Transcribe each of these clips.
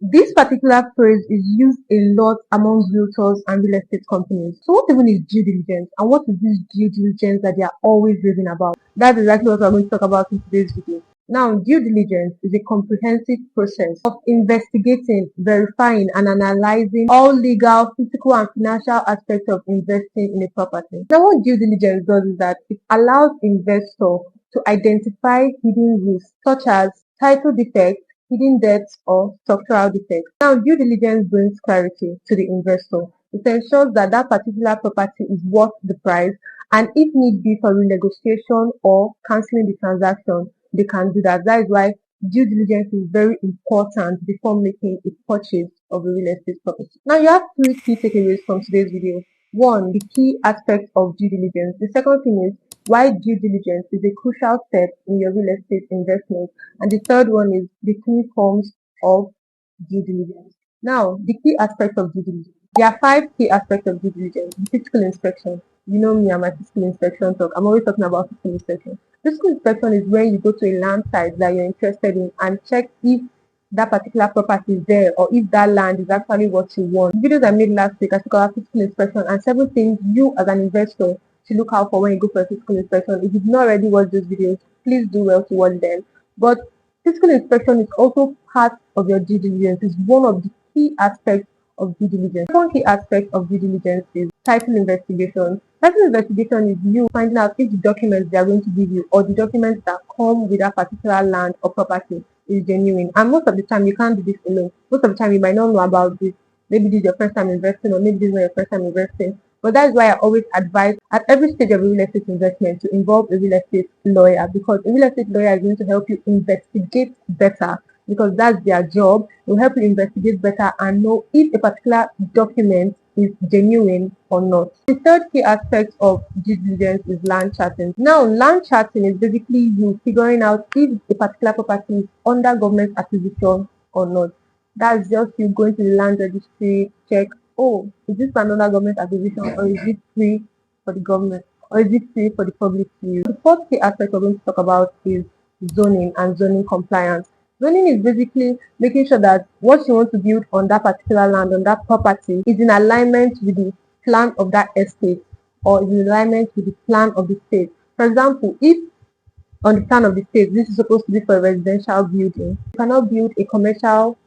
This particular phrase is used a lot among realtors and real estate companies. So what even is due diligence, and what is this due diligence that they are always raving about? That's exactly what we're going to talk about in today's video. Now, due diligence is a comprehensive process of investigating, verifying, and analyzing all legal, physical, and financial aspects of investing in a property. Now, what due diligence does is that it allows investors to identify hidden risks such as title defects, hidden debts, or structural defects. Now, due diligence brings clarity to the investor. It ensures that that particular property is worth the price, and if need be for renegotiation or cancelling the transaction, they can do that. That is why due diligence is very important before making a purchase of a real estate property. Now, you have three key takeaways from today's video. One, the key aspect of due diligence. The second thing is why due diligence is a crucial step in your real estate investment. And the third one is the three forms of due diligence. Now, the key aspects of due diligence. There are 5 key aspects of due diligence. The physical inspection. You know me and my physical inspection talk. I'm always talking about physical inspection. Physical inspection is when you go to a land site that you're interested in and check if that particular property is there or if that land is actually what you want. The videos I made last week, I took about physical inspection and 7 things you as an investor should look out for when you go for a physical inspection. If you've not already watched those videos, please do well to watch them. But physical inspection is also part of your due diligence. It's one of the key aspects of due diligence. One key aspect of due diligence is title investigation. Title investigation is you finding out if the documents they are going to give you or the documents that come with that particular land or property is genuine. And most of the time, you can't do this alone. Most of the time, you might not know about this. Maybe this is your first time investing, or maybe this is not your first time investing. But that's why I always advise at every stage of a real estate investment to involve a real estate lawyer, because a real estate lawyer is going to help you investigate better, because that's their job. It will help you investigate better and know if a particular document is genuine or not. The third key aspect of due diligence is land charting. Now, land charting is basically you figuring out if a particular property is under government acquisition or not. That's just you going to the land registry, check, oh, is this another government acquisition, or is it free for the government, or is it free for the public to use? The fourth key aspect we're going to talk about is zoning and zoning compliance. Zoning is basically making sure that what you want to build on that particular land, on that property, is in alignment with the plan of that estate or is in alignment with the plan of the state. For example, if on the plan of the state, this is supposed to be for a residential building, you cannot build a commercial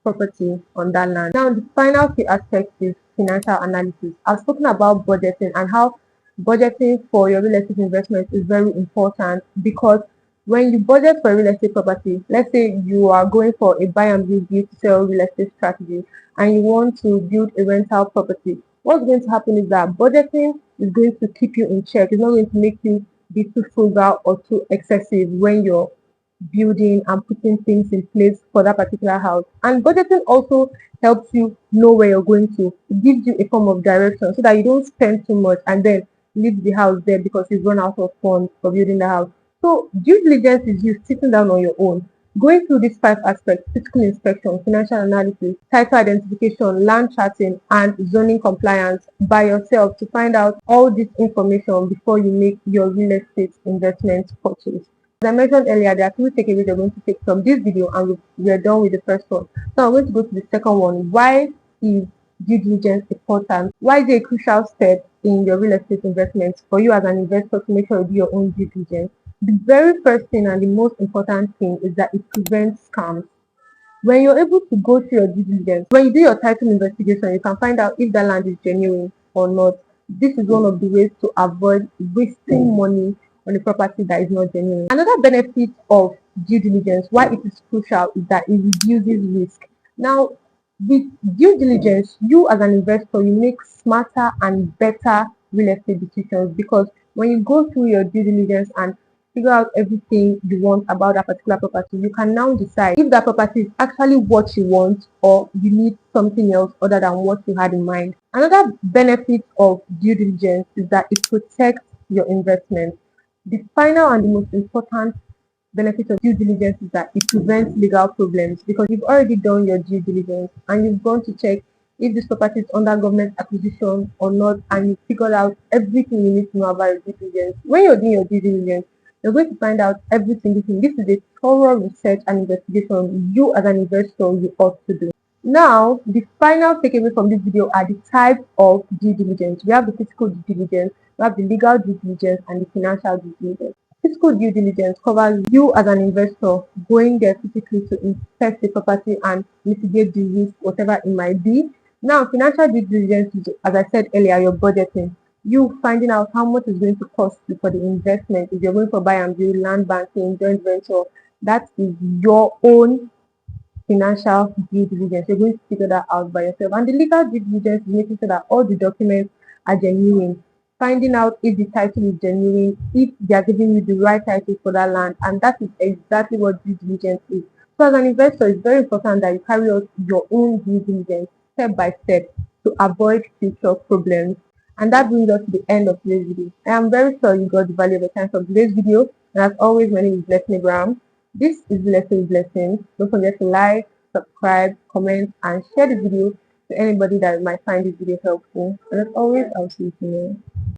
property on that land. Now, the final key aspect is financial analysis. I've spoken about budgeting and how budgeting for your real estate investment is very important, because when you budget for a real estate property, let's say you are going for a buy and build to sell real estate strategy and you want to build a rental property, what's going to happen is that budgeting is going to keep you in check. It's not going to make you be too frugal or too excessive when you're building and putting things in place for that particular house. And budgeting also helps you know where you're going to. It gives you a form of direction so that you don't spend too much and then leave the house there because you've run out of funds for building the house. So due diligence is you sitting down on your own, going through these 5 aspects: physical inspection, financial analysis, title identification, land charting, and zoning compliance by yourself to find out all this information before you make your real estate investment purchase. As I mentioned earlier, there are 3 takeaways you're going to take from this video, and we're done with the first one. Now I'm going to go to the second one. Why is due diligence important? Why is it a crucial step in your real estate investments for you as an investor to make sure you do your own due diligence? The very first thing and the most important thing is that it prevents scams. When you're able to go through your due diligence, when you do your title investigation, you can find out if that land is genuine or not. This is one of the ways to avoid wasting money on a property that is not genuine. Another benefit of due diligence, why it is crucial, is that it reduces risk. Now, with due diligence, you as an investor, you make smarter and better real estate decisions, because when you go through your due diligence and figure out everything you want about that particular property, you can now decide if that property is actually what you want or you need something else other than what you had in mind. Another benefit of due diligence is that it protects your investment. The final and the most important benefit of due diligence is that it prevents legal problems, because you've already done your due diligence and you've gone to check if this property is under government acquisition or not, and you figured out everything you need to know about your due diligence. When you're doing your due diligence, you're going to find out every single thing. This is a thorough research and investigation you as an investor you ought to do. Now, the final takeaway from this video are the types of due diligence. We have the physical due diligence, we have the legal due diligence, and the financial due diligence. Physical due diligence covers you as an investor going there physically to inspect the property and mitigate the risk, whatever it might be. Now, financial due diligence is, as I said earlier, your budgeting. You finding out how much is going to cost you for the investment. If you're going for buy and build, land banking, joint venture, that is your own financial due diligence. You're going to figure that out by yourself. And the legal due diligence is making sure that all the documents are genuine, finding out if the title is genuine, if they are giving you the right title for that land, and that is exactly what due diligence is. So, as an investor, it's very important that you carry out your own due diligence step by step to avoid future problems. And that brings us to the end of today's video. I am very sure you got the value of the time from today's video. And as always, my name is Blessing Abraham. This is Blessing Blessings. Don't forget to like, subscribe, comment, and share the video to anybody that might find this video helpful. And as always, I'll see you tomorrow.